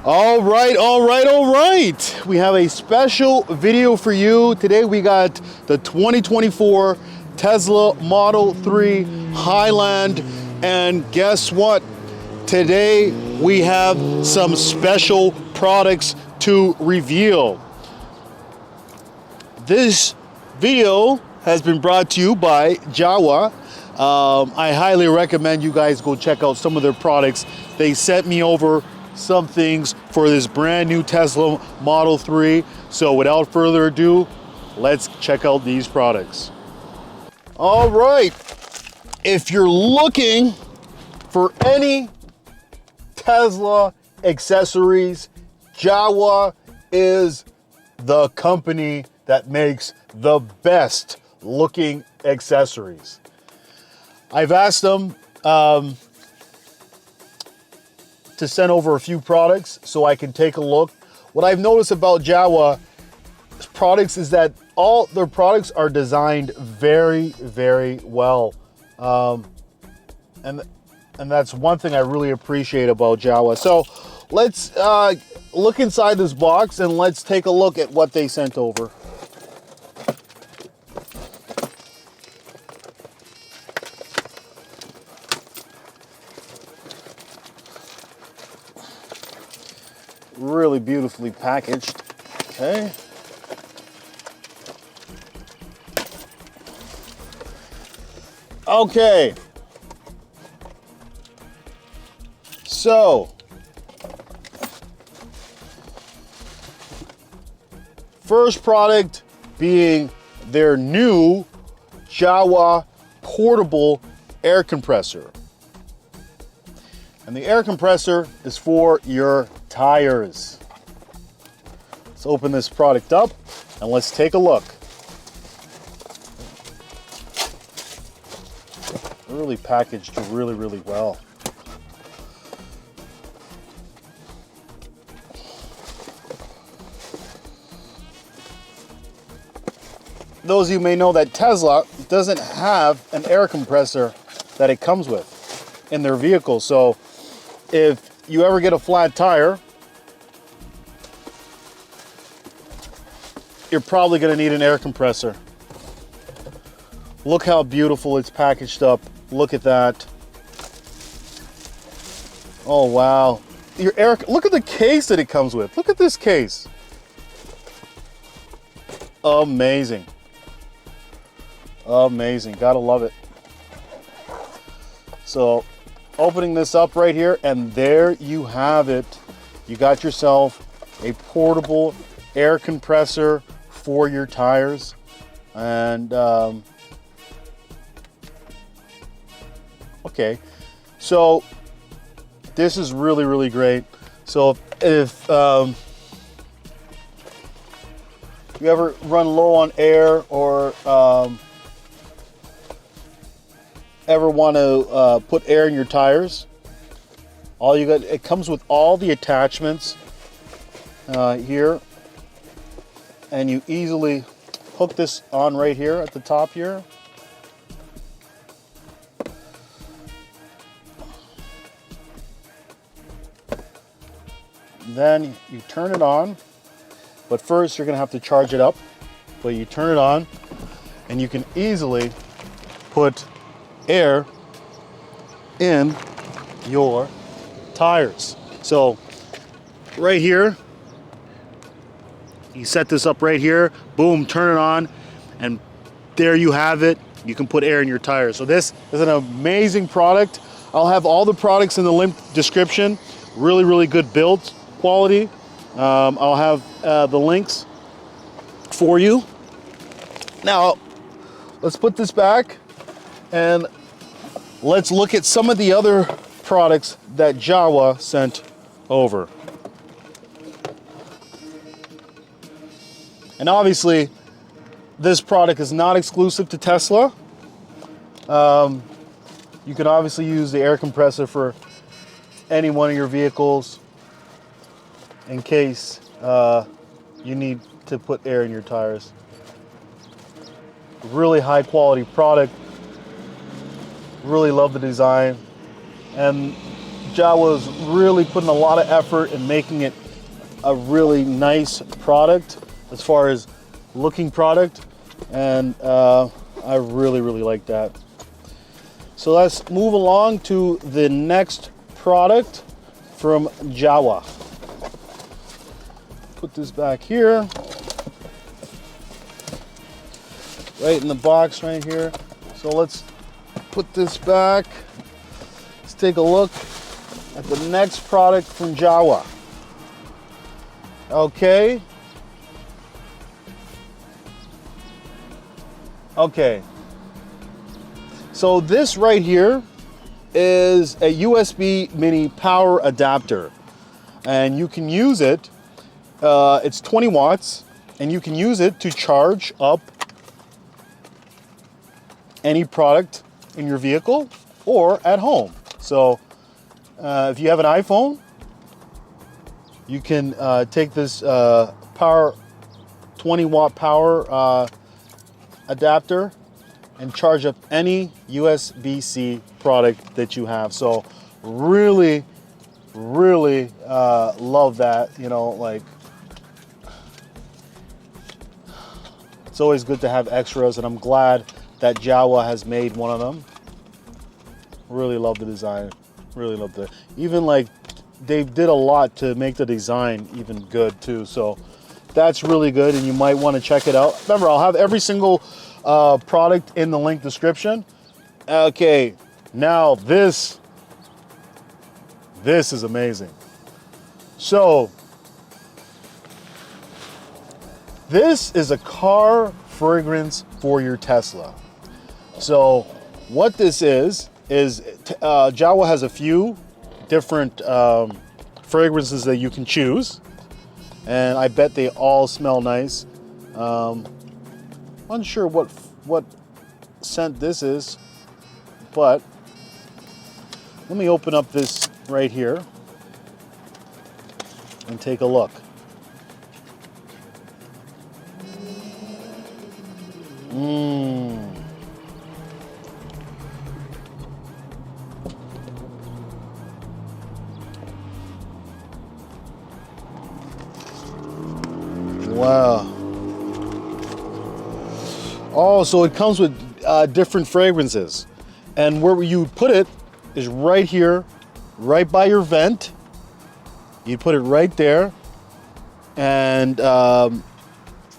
All right, all right, all right. We have a special video for you. Today we got the 2024 Tesla Model 3 Highland. And guess what? Today we have some special products to reveal. This video has been brought to you by Jowua. I highly recommend you guys go check out some of their products. They sent me over some things for this brand new Tesla Model 3. So without further ado, let's check out these products. All right, if you're looking for any Tesla accessories, Jowua is the company that makes the best looking accessories. I've asked them to send over a few products so I can take a look. What I've noticed about Jowua products is that all their products are designed very, very well. And that's one thing I really appreciate about Jowua. So let's look inside this box and let's take a look at what they sent over. Really beautifully packaged. Okay. Okay. So, first product being their new Jowua portable air compressor. And the air compressor is for your tires. Let's open this product up and let's take a look. Really packaged really, really well. Those of you may know that Tesla doesn't have an air compressor that it comes with in their vehicle. So if you ever get a flat tire, you're probably going to need an air compressor. Look how beautiful it's packaged up. Look at that. Oh wow. Look at the case that it comes with. Look at this case. Amazing. Amazing. Gotta love it. So opening this up right here, and there you have it. You got yourself a portable air compressor for your tires. And okay, so this is really, really great. So if you ever run low on air or ever want to put air in your tires, all you got, it comes with all the attachments here, and you easily hook this on right here at the top here. Then you turn it on, but first you're gonna have to charge it up. But you turn it on and you can easily put air in your tires. So right here, you set this up right here, boom, turn it on, and there you have it. You can put air in your tires. So this is an amazing product. I'll have all the products in the link description. Really, really good build quality. I'll have the links for you. Now, let's put this back and let's look at some of the other products that Jowua sent over. And obviously, this product is not exclusive to Tesla. You can obviously use the air compressor for any one of your vehicles in case you need to put air in your tires. Really high quality product. Really love the design. And Jowua's really putting a lot of effort in making it a really nice product as far as looking product, and I really like that. So let's move along to the next product from Jowua. Put this back here, right in the box right here. So let's put this back. Let's take a look at the next product from Jowua. Okay. Okay. So this right here is a USB mini power adapter, and you can use it. It's 20 watts, and you can use it to charge up any product in your vehicle or at home. So if you have an iPhone, you can take this 20 watt power adapter and charge up any USB-C product that you have. So really love that. You know, like, it's always good to have extras, and I'm glad that Jowua has made one of them. Really love the design. Really love the, even like they did a lot to make the design even good too. So that's really good, and you might want to check it out. Remember, I'll have every single product in the link description. Okay, now this is amazing. So this is a car fragrance for your Tesla. So what this is Jowua has a few different fragrances that you can choose, and I bet they all smell nice. Unsure what scent this is, but let me open up this right here and take a look. Wow. Oh, so it comes with different fragrances. And where you put it is right here, right by your vent. You put it right there. And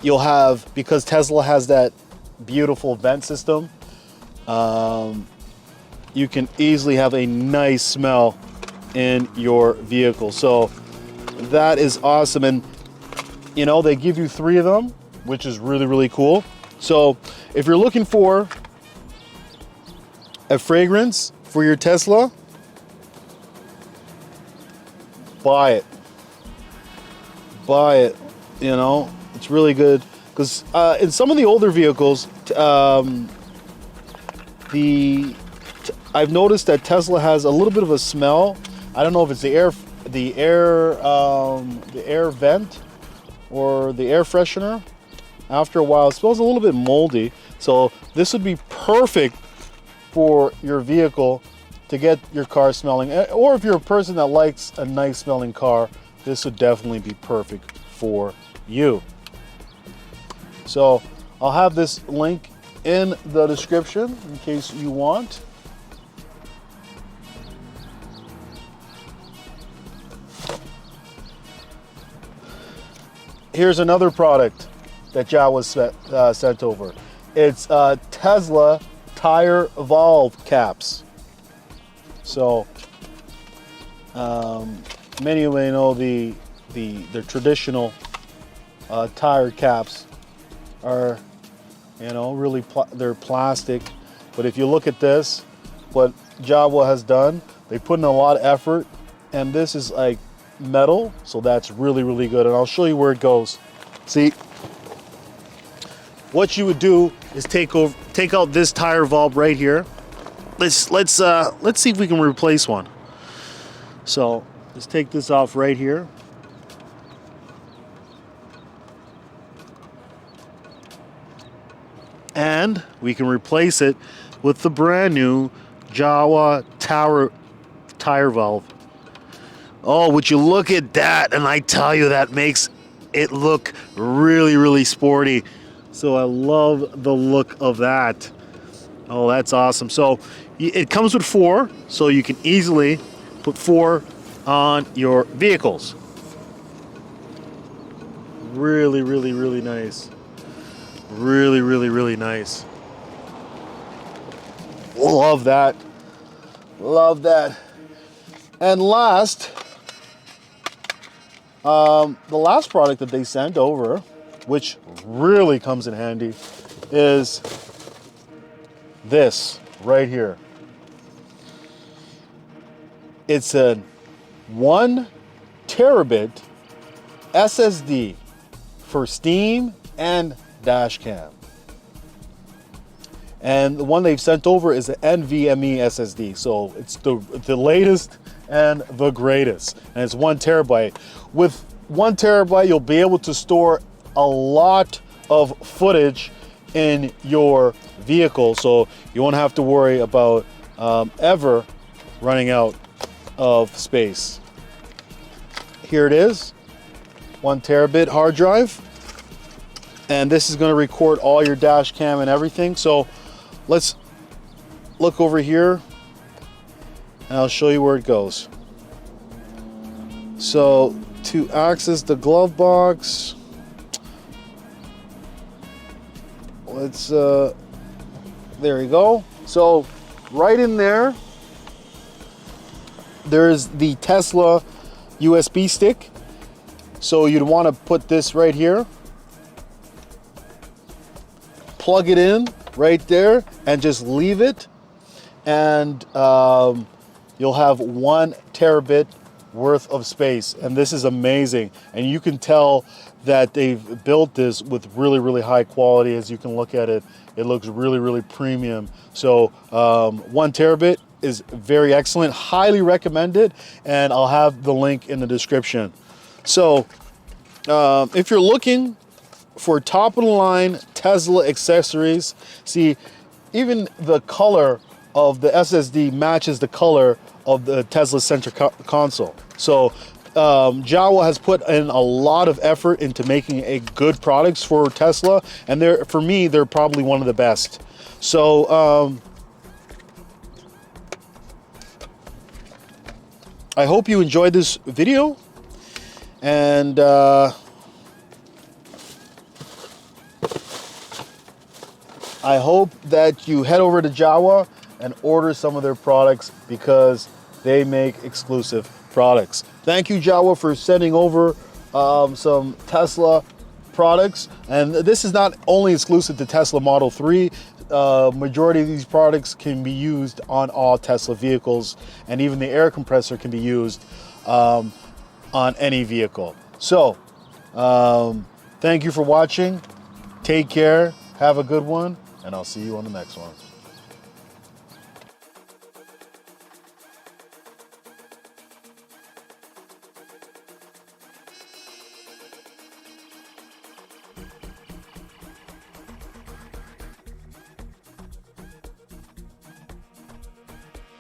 you'll have, because Tesla has that beautiful vent system, you can easily have a nice smell in your vehicle. So that is awesome. And you know, they give you 3 of them, which is really cool. So if you're looking for a fragrance for your Tesla, buy it. Buy it. You know, it's really good, because in some of the older vehicles, I've noticed that Tesla has a little bit of a smell. I don't know if it's the air vent or the air freshener. After a while, it smells a little bit moldy. So this would be perfect for your vehicle to get your car smelling. Or if you're a person that likes a nice smelling car, this would definitely be perfect for you. So I'll have this link in the description in case you want. Here's another product that Jowua sent over. It's Tesla tire valve caps. So many of you may know the traditional tire caps are, you know, really they're plastic. But if you look at this, what Jowua has done, they put in a lot of effort, and this is like metal, so that's really good. And I'll show you where it goes. See, what you would do is take out this tire valve right here. Let's see if we can replace one. So let's take this off right here. And we can replace it with the brand new Jowua tire valve Oh, would you look at that? And I tell you, that makes it look really, really sporty. So I love the look of that. Oh, that's awesome. So it comes with 4, so you can easily put 4 on your vehicles. Really, really, really nice. Really, really, really nice. Love that. Love that. And last, the last product that they sent over, which really comes in handy, is this right here. It's a 1 terabit SSD for Steam and dash cam. And the one they've sent over is an NVMe SSD. So it's the latest and the greatest. And it's 1 terabyte. With 1 terabyte, you'll be able to store a lot of footage in your vehicle. So you won't have to worry about ever running out of space. Here it is, 1 terabit hard drive. And this is going to record all your dash cam and everything. So let's look over here and I'll show you where it goes. So to access the glove box, let's there you go. So right in there, there's the Tesla USB stick. So you'd want to put this right here, plug it in right there, and just leave it, and you'll have 1 terabit worth of space. And this is amazing, and you can tell that they've built this with really, really high quality. As you can look at it, it looks really, really premium. So 1 terabit is very excellent, highly recommended, and I'll have the link in the description. So if you're looking for top of the line Tesla accessories, see, even the color of the SSD matches the color of the Tesla center console. So Jowua has put in a lot of effort into making a good products for Tesla, and for me, they're probably one of the best. So I hope you enjoyed this video, and I hope that you head over to Jowua and order some of their products, because they make exclusive products. Thank you, Jowua, for sending over some Tesla products. And this is not only exclusive to Tesla Model 3. Majority of these products can be used on all Tesla vehicles, and even the air compressor can be used on any vehicle. So thank you for watching. Take care. Have a good one. And I'll see you on the next one.